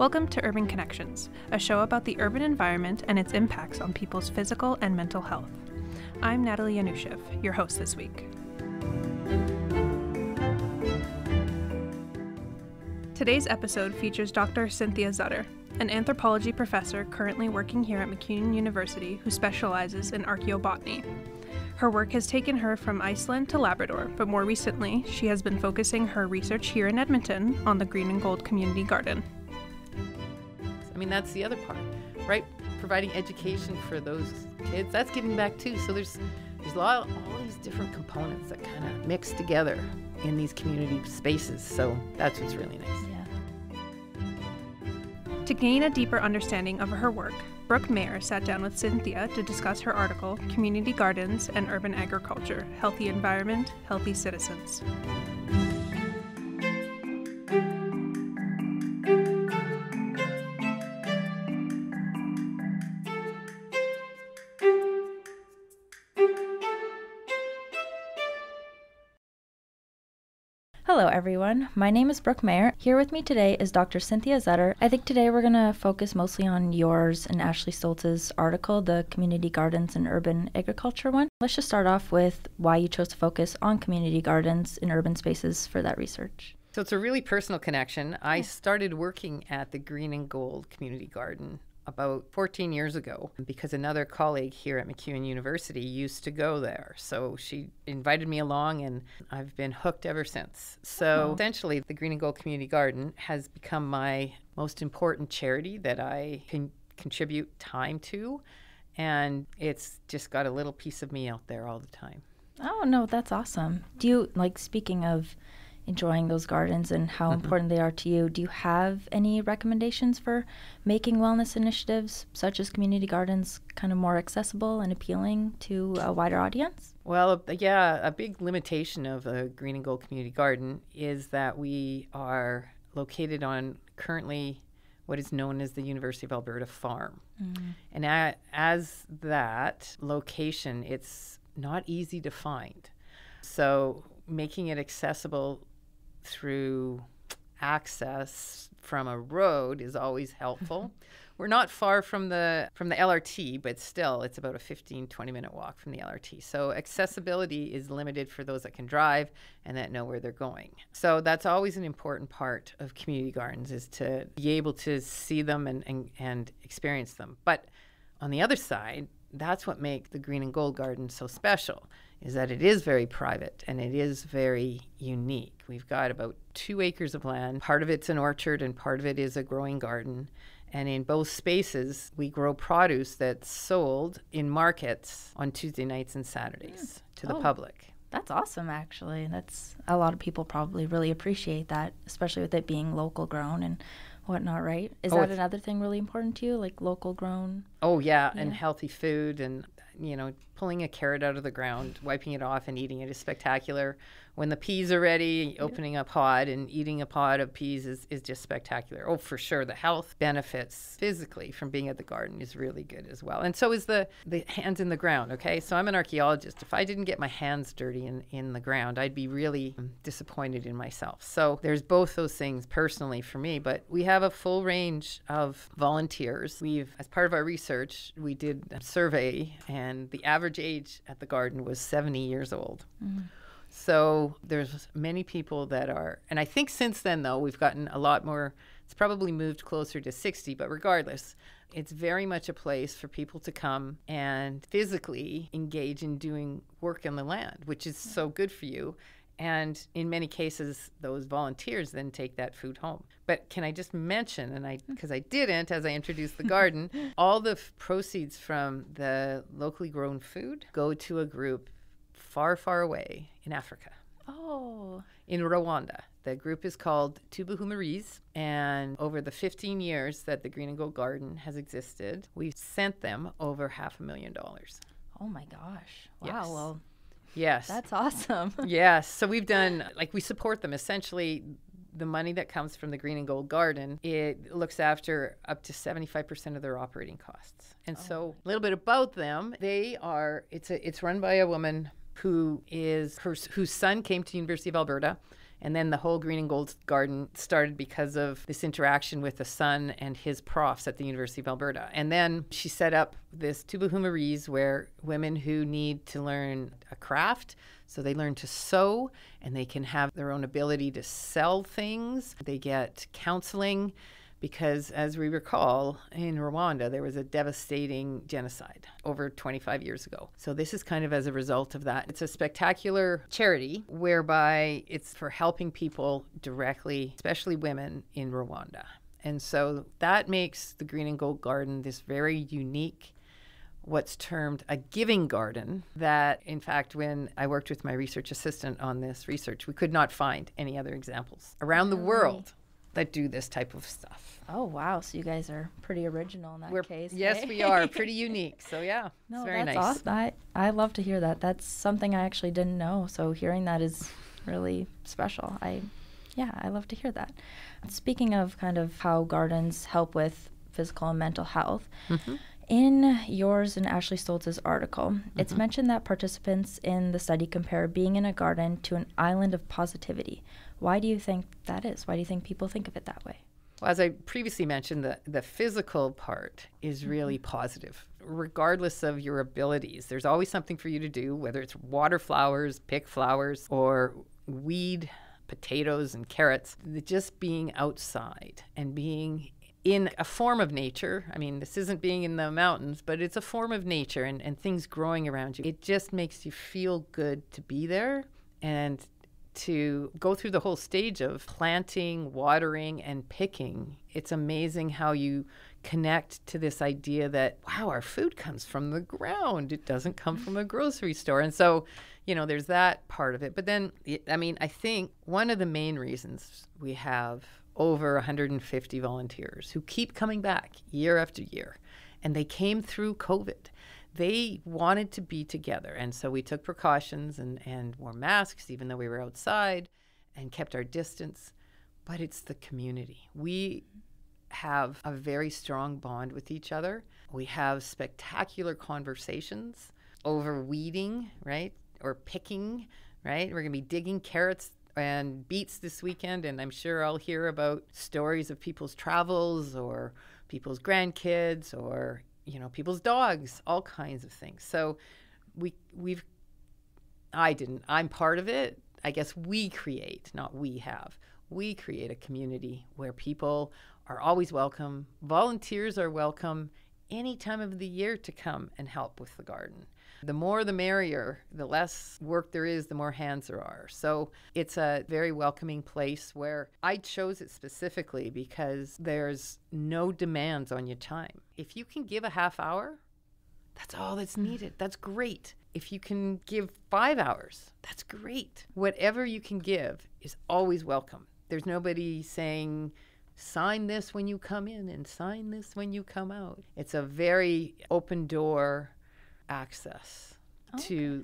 Welcome to Urban Connections, a show about the urban environment and its impacts on people's physical and mental health. I'm Natalie Yanushev, your host this week. Today's episode features Dr. Cynthia Zutter, an anthropology professor currently working here at MacEwan University who specializes in archaeobotany. Her work has taken her from Iceland to Labrador, but more recently, she has been focusing her research here in Edmonton on the Green and Gold Community Garden. I mean, that's the other part, right? Providing education for those kids, that's giving back too. So there's all these different components that kind of mix together in these community spaces. So that's what's really nice. Yeah. To gain a deeper understanding of her work, Brooke Mayer sat down with Cynthia to discuss her article, Community Gardens and Urban Agriculture, Healthy Environment, Healthy Citizens. Hello everyone, my name is Brooke Mayer. Here with me today is Dr. Cynthia Zutter. I think today we're going to focus mostly on yours and Ashley Stoltz's article, the Community Gardens and Urban Agriculture one. Let's just start off with why you chose to focus on community gardens in urban spaces for that research. So it's a really personal connection. I started working at the Green and Gold Community Garden about 14 years ago because another colleague here at MacEwan University used to go there. So she invited me along and I've been hooked ever since. So essentially the Green and Gold Community Garden has become my most important charity that I can contribute time to. And it's just got a little piece of me out there all the time. Oh, no, that's awesome. Do you, speaking of enjoying those gardens and how important they are to you, do you have any recommendations for making wellness initiatives such as community gardens kind of more accessible and appealing to a wider audience? Well, yeah, a big limitation of a Green and Gold Community Garden is that we are located on currently what is known as the University of Alberta farm. And as that location, it's not easy to find. So making it accessible through access from a road is always helpful. We're not far from the LRT, but still it's about a 15-20 minute walk from the LRT. So accessibility is limited for those that can drive and that know where they're going. So that's always an important part of community gardens, is to be able to see them and experience them. But on the other side, that's what makes the Green and Gold Garden so special, is that it is very private and it is very unique. We've got about 2 acres of land. Part of it's an orchard and part of it is a growing garden. And in both spaces, we grow produce that's sold in markets on Tuesday nights and Saturdays to the public. That's awesome, actually. That's a lot of people probably really appreciate that, especially with it being local grown and whatnot, right? Is that another thing really important to you, like local grown? Oh, yeah, and healthy food and, pulling a carrot out of the ground, wiping it off and eating it is spectacular. When the peas are ready, opening a pod and eating a pod of peas is just spectacular. Oh, for sure. The health benefits physically from being at the garden is really good as well. And so is the hands in the ground, okay? So I'm an archaeologist. If I didn't get my hands dirty in the ground, I'd be really disappointed in myself. So there's both those things personally for me, but we have a full range of volunteers. As part of our research, we did a survey and the average age at the garden was 70 years old. So there's many people that are, and I think since then, though, we've gotten a lot more. It's probably moved closer to 60, but regardless, it's very much a place for people to come and physically engage in doing work in the land, which is so good for you. And in many cases, those volunteers then take that food home. But can I just mention, because I didn't as I introduced the garden, all the proceeds from the locally grown food go to a group far, far away in Africa. Oh. In Rwanda. The group is called Tubuhumaris, and over the 15 years that the Green and Gold Garden has existed, we've sent them over $500,000. Oh my gosh. Wow. Yes. Well, yes. That's awesome. Yes. So we've done, we support them. Essentially, the money that comes from the Green and Gold Garden, it looks after up to 75% of their operating costs. And so a little bit about them. It's run by a woman whose son came to University of Alberta And then the whole Green and Gold Garden started because of this interaction with the son and his profs at the University of Alberta. And then she set up this Tubuhu Maries where women who need to learn a craft, so they learn to sew and they can have their own ability to sell things. They get counseling because, as we recall, in Rwanda, there was a devastating genocide over 25 years ago. So this is kind of as a result of that. It's a spectacular charity whereby it's for helping people directly, especially women in Rwanda. And so that makes the Green and Gold Garden this very unique, what's termed a giving garden, that in fact, when I worked with my research assistant on this research, we could not find any other examples around the world that do this type of stuff. Oh, wow. So you guys are pretty original in that case. Yes, hey? we are. Pretty unique. So, yeah, no, it's very that's nice. Awesome. I love to hear that. That's something I actually didn't know. So hearing that is really special. I love to hear that. Speaking of kind of how gardens help with physical and mental health, in yours and Ashley Stoltz's article, it's mentioned that participants in the study compare being in a garden to an island of positivity. Why do you think that is? Why do you think people think of it that way? Well, as I previously mentioned, the physical part is really positive. Regardless of your abilities, there's always something for you to do, whether it's water flowers, pick flowers, or weed potatoes and carrots. Just being outside and being in a form of nature. I mean, this isn't being in the mountains, but it's a form of nature and things growing around you. It just makes you feel good to be there and to go through the whole stage of planting, watering, and picking. It's amazing how you connect to this idea that, wow, our food comes from the ground. It doesn't come from a grocery store. And so, there's that part of it. But then, I think one of the main reasons we have over 150 volunteers who keep coming back year after year, and they came through COVID. They wanted to be together. And so we took precautions and wore masks, even though we were outside, and kept our distance. But it's the community. We have a very strong bond with each other. We have spectacular conversations over weeding, right? Or picking, right? We're going to be digging carrots and beets this weekend, and I'm sure I'll hear about stories of people's travels or people's grandkids or people's dogs, all kinds of things. So I'm part of it. I guess we create a community where people are always welcome. Volunteers are welcome any time of the year to come and help with the garden. The more the merrier, the less work there is, the more hands there are. So it's a very welcoming place where I chose it specifically because there's no demands on your time. If you can give a half hour, that's all that's needed. That's great. If you can give 5 hours, that's great. Whatever you can give is always welcome. There's nobody saying, sign this when you come in and sign this when you come out. It's a very open door access to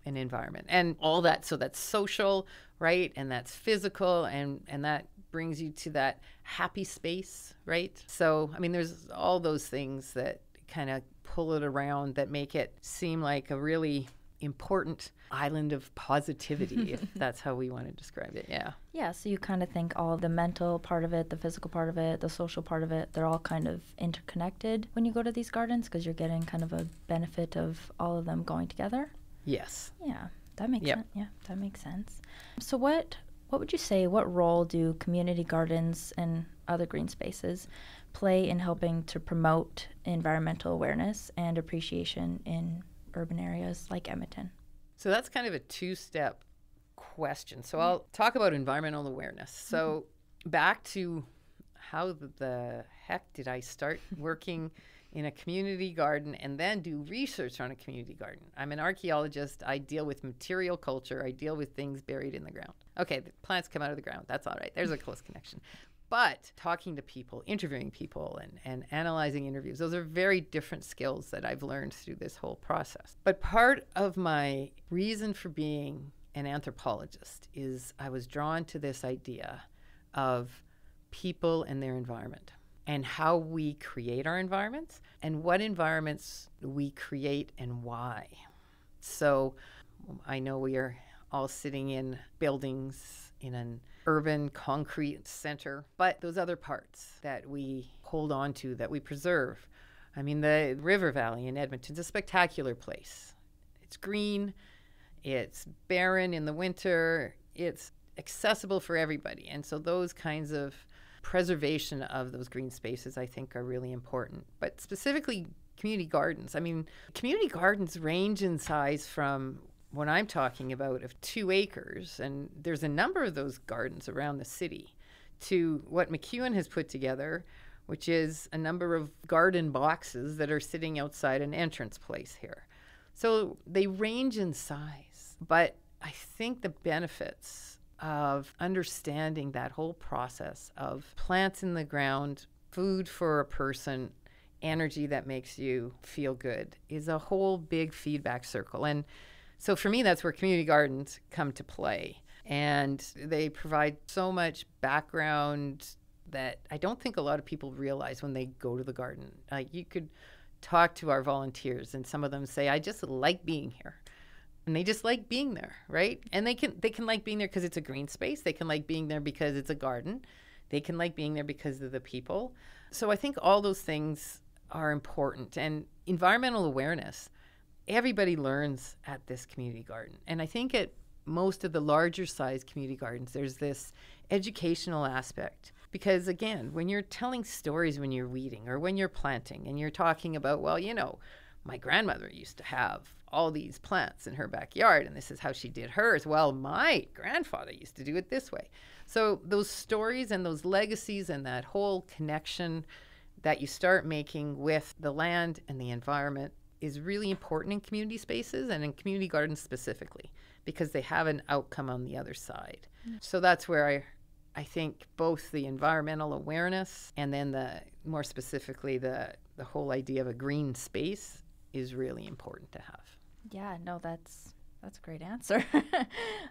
an environment and all that. So that's social, right? And that's physical, and that brings you to that happy space, right? So, there's all those things that kind of pull it around that make it seem like a really important island of positivity, if that's how we want to describe it. Yeah, so you kind of think all the mental part of it, the physical part of it, the social part of it, they're all kind of interconnected when you go to these gardens because you're getting kind of a benefit of all of them going together. Yes. Yeah, that makes sense. Yeah, that makes sense. So what would you say, what role do community gardens and other green spaces play in helping to promote environmental awareness and appreciation in urban areas like Edmonton? So that's kind of a two-step question. So I'll talk about environmental awareness. So back to how the heck did I start working in a community garden and then do research on a community garden? I'm an archaeologist. I deal with material culture. I deal with things buried in the ground. Okay, the plants come out of the ground. That's all right. There's a close connection. But talking to people, interviewing people, and analyzing interviews, those are very different skills that I've learned through this whole process. But part of my reason for being an anthropologist is I was drawn to this idea of people and their environment and how we create our environments and what environments we create and why. So I know we are all sitting in buildings in an urban concrete center, but those other parts that we hold on to, that we preserve. I mean, the River Valley in Edmonton's a spectacular place. It's green, it's barren in the winter, it's accessible for everybody. And so those kinds of preservation of those green spaces, I think, are really important. But specifically, community gardens. I mean, community gardens range in size from what I'm talking about of 2 acres, and there's a number of those gardens around the city, to what MacEwan has put together, which is a number of garden boxes that are sitting outside an entrance place here. So they range in size, but I think the benefits of understanding that whole process of plants in the ground, food for a person, energy that makes you feel good is a whole big feedback circle. And so for me, that's where community gardens come to play. And they provide so much background that I don't think a lot of people realize when they go to the garden. Like, you could talk to our volunteers and some of them say, I just like being here. And they just like being there, right? And they can like being there because it's a green space. They can like being there because it's a garden. They can like being there because of the people. So I think all those things are important. And environmental awareness, everybody learns at this community garden. And I think at most of the larger size community gardens, there's this educational aspect. Because again, when you're telling stories when you're weeding or when you're planting and you're talking about, well, you know, my grandmother used to have all these plants in her backyard and this is how she did hers. Well, my grandfather used to do it this way. So those stories and those legacies and that whole connection that you start making with the land and the environment is really important in community spaces and in community gardens specifically, because they have an outcome on the other side. So that's where I think both the environmental awareness and then more specifically the whole idea of a green space is really important to have. Yeah, no, that's a great answer.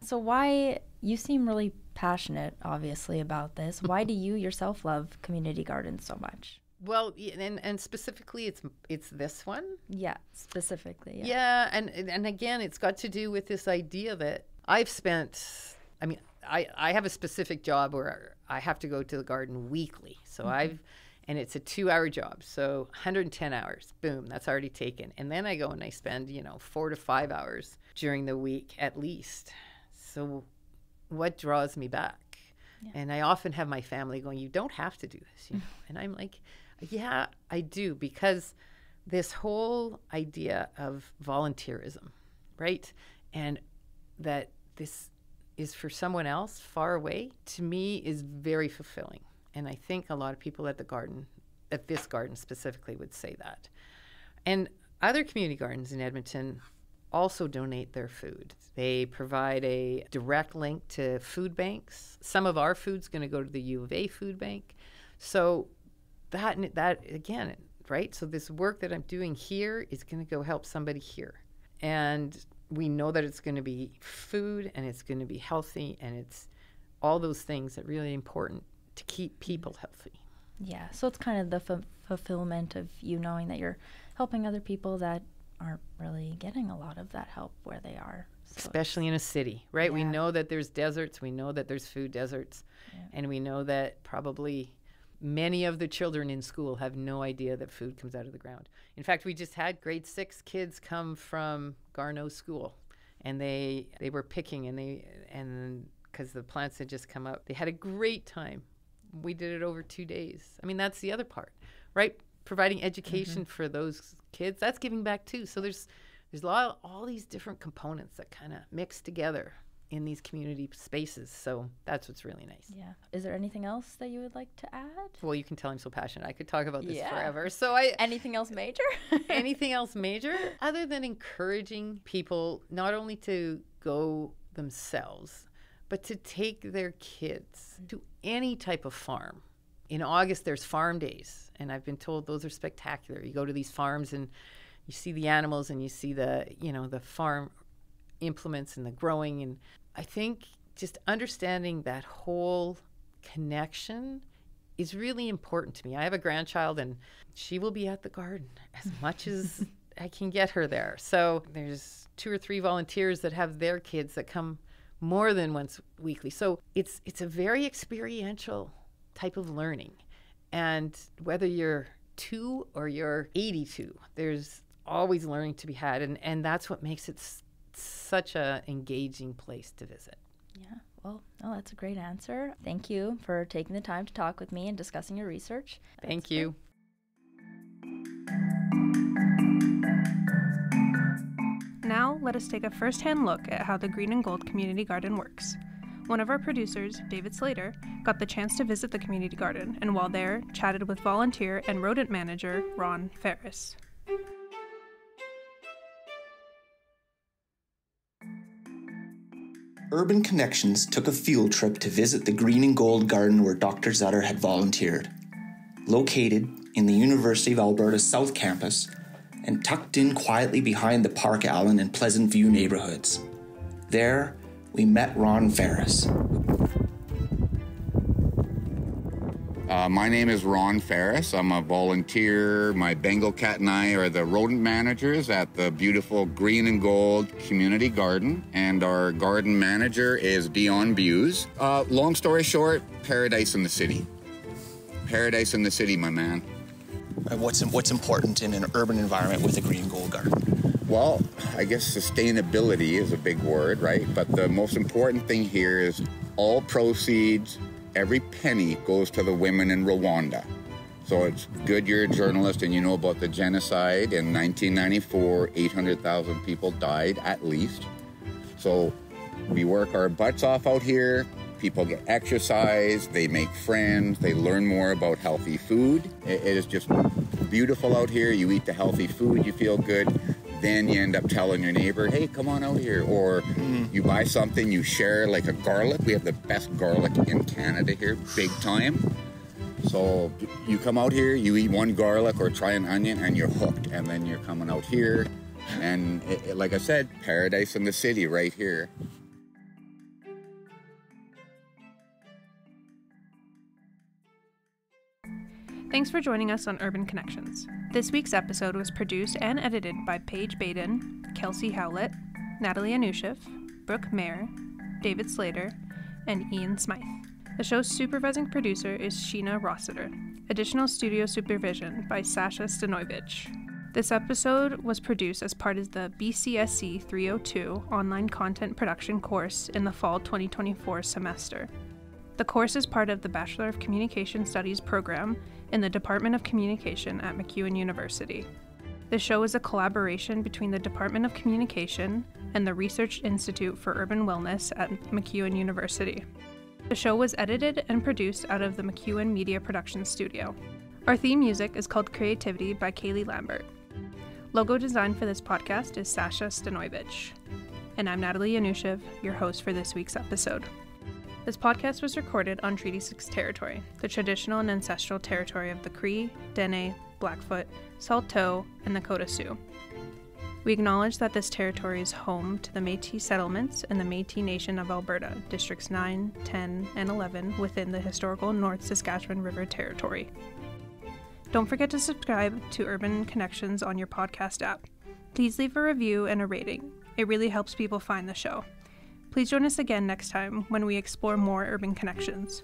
So why, you seem really passionate, obviously, about this. Why do you yourself love community gardens so much? Well, and specifically, it's this one. Yeah, specifically. Yeah, and again, it's got to do with this idea that I've spent. I mean, I have a specific job where I have to go to the garden weekly. So and it's a 2-hour job. So 110 hours, boom, that's already taken. And then I go and I spend, 4 to 5 hours during the week at least. So what draws me back? Yeah. And I often have my family going, you don't have to do this, And I'm like, yeah, I do, because this whole idea of volunteerism, right? And that this is for someone else far away, to me is very fulfilling. And I think a lot of people at this garden specifically would say that. And other community gardens in Edmonton also donate their food. They provide a direct link to food banks. Some of our food's going to go to the U of A food bank. So that again, right? So this work that I'm doing here is going to go help somebody here. And we know that it's going to be food and it's going to be healthy, and it's all those things that are really important to keep people healthy. Yeah, so it's kind of the fulfillment of you knowing that you're helping other people that aren't really getting a lot of that help where they are. So especially in a city, right? Yeah. We know that there's deserts, we know that there's food deserts, and we know that probably many of the children in school have no idea that food comes out of the ground. In fact, we just had grade 6 kids come from Garneau School, and they were picking, and because the plants had just come up, they had a great time. We did it over 2 days. I mean, that's the other part, right? Providing education for those kids, that's giving back too. So there's all these different components that kind of mix together in these community spaces. So that's what's really nice. Yeah. Is there anything else that you would like to add? Well, you can tell I'm so passionate. I could talk about this Yeah. forever. So Anything else major? Anything else major? Other than encouraging people not only to go themselves, but to take their kids to any type of farm. In August, there's farm days, and I've been told those are spectacular. You go to these farms and you see the animals and you see the farm implements and the growing. And I think just understanding that whole connection is really important to me. I have a grandchild, and she will be at the garden as much as I can get her there. So there's 2 or 3 volunteers that have their kids that come more than once weekly. So it's a very experiential type of learning. And whether you're 2 or you're 82, there's always learning to be had. And that's what makes it such a engaging place to visit. Yeah, well, that's a great answer. Thank you for taking the time to talk with me and discussing your research. Thank you. Now, let us take a first-hand look at how the Green and Gold Community Garden works. One of our producers, David Slater, got the chance to visit the community garden, and while there, chatted with volunteer and rodent manager Ron Ferris. Urban Connections took a field trip to visit the Green and Gold Garden where Dr. Zutter had volunteered. Located in the University of Alberta's South Campus and tucked in quietly behind the Park Allen and Pleasant View neighborhoods. There, we met Ron Ferris. My name is Ron Ferris. I'm a volunteer. My Bengal cat and I are the rodent managers at the beautiful Green and Gold Community Garden. And our garden manager is Dion Buse. Long story short, paradise in the city. Paradise in the city, my man. What's important in an urban environment with a Green and Gold Garden? Well, I guess sustainability is a big word, right? But the most important thing here is all proceeds, every penny goes to the women in Rwanda. So it's good you're a journalist and you know about the genocide. In 1994, 800,000 people died at least. So we work our butts off out here. People get exercise, they make friends, they learn more about healthy food. It is just beautiful out here. You eat the healthy food, you feel good. Then you end up telling your neighbor, hey, come on out here. Or you buy something, you share, like a garlic. We have the best garlic in Canada here, big time. So you come out here, you eat one garlic or try an onion and you're hooked. And then you're coming out here. And like I said, paradise in the city right here. Thanks for joining us on Urban Connections. This week's episode was produced and edited by Paige Baden, Kelsey Howlett, Natalie Anushev, Brooke Mayer, David Slater, and Ian Smythe. The show's supervising producer is Sheena Rossiter. Additional studio supervision by Sasha Stanovich. This episode was produced as part of the BCSC 302 online content production course in the fall 2024 semester. The course is part of the Bachelor of Communication Studies program in the Department of Communication at MacEwan University. The show is a collaboration between the Department of Communication and the Research Institute for Urban Wellness at MacEwan University. The show was edited and produced out of the MacEwan Media Production Studio. Our theme music is called Creativity by Kaylee Lambert. Logo design for this podcast is Sasha Stanovich. And I'm Natalie Anushev, your host for this week's episode. This podcast was recorded on Treaty 6 territory, the traditional and ancestral territory of the Cree, Dene, Blackfoot, Saulteaux, and Nakota Sioux. We acknowledge that this territory is home to the Métis settlements and the Métis Nation of Alberta, Districts 9, 10, and 11 within the historical North Saskatchewan River Territory. Don't forget to subscribe to Urban Connections on your podcast app. Please leave a review and a rating. It really helps people find the show. Please join us again next time when we explore more urban connections.